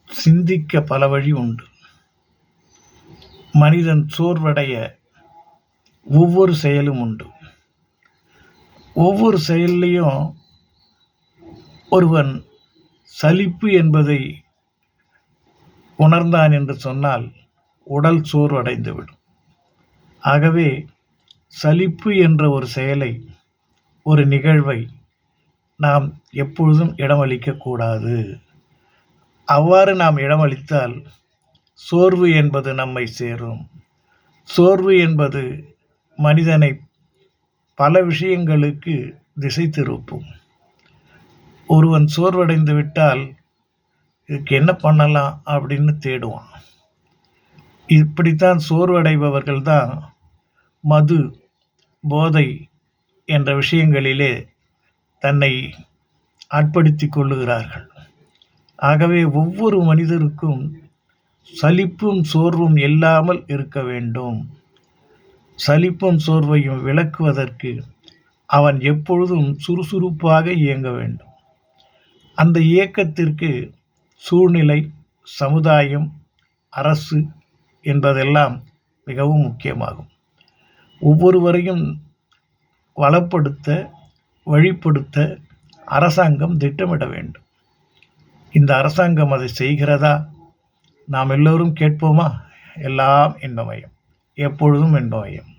சிந்திக்க பல வழி உண்டு. மனிதன் சோர்வடைய ஒவ்வொரு செயலும் உண்டு. ஒவ்வொரு செயல்லையும் ஒருவன் சலிப்பு என்பதை உணர்ந்தான் என்று சொன்னால் உடல் சோர்வடைந்துவிடும். ஆகவே சலிப்பு என்ற ஒரு செயலை, ஒரு நிகழ்வை நாம் எப்பொழுதும் இடமளிக்கக்கூடாது. அவ்வாறு நாம் இடமளித்தால் சோர்வு என்பது நம்மை சேரும். சோர்வு என்பது மனிதனை பல விஷயங்களுக்கு திசை திருப்பும். ஒருவன் சோர்வடைந்து விட்டால் இதுக்கு என்ன பண்ணலாம் அப்படின்னு தேடுவான். இப்படித்தான் சோர்வடைபவர்கள் தான் மது, போதை என்ற விஷயங்களிலே தன்னை ஆட்படுத்திக் கொள்ளுகிறார்கள். ஆகவே ஒவ்வொரு மனிதருக்கும் சலிப்பும் சோர்வும் இல்லாமல் இருக்க வேண்டும். சலிப்பும் சோர்வையும் விளக்குவதற்கு அவன் எப்பொழுதும் சுறுசுறுப்பாக இயங்க வேண்டும். அந்த இயக்கத்திற்கு சூழ்நிலை, சமுதாயம், அரசு என்பதெல்லாம் மிகவும் முக்கியமாகும். ஒவ்வொருவரையும் வளப்படுத்த, வழிப்படுத்த அரசாங்கம் திட்டமிட வேண்டும். இந்த அரசாங்கம் அதை செய்கிறதா? நாம் எல்லோரும் கேட்போமா? எல்லாம் இன்பமயம், எப்பொழுதும் இன்பமயம்.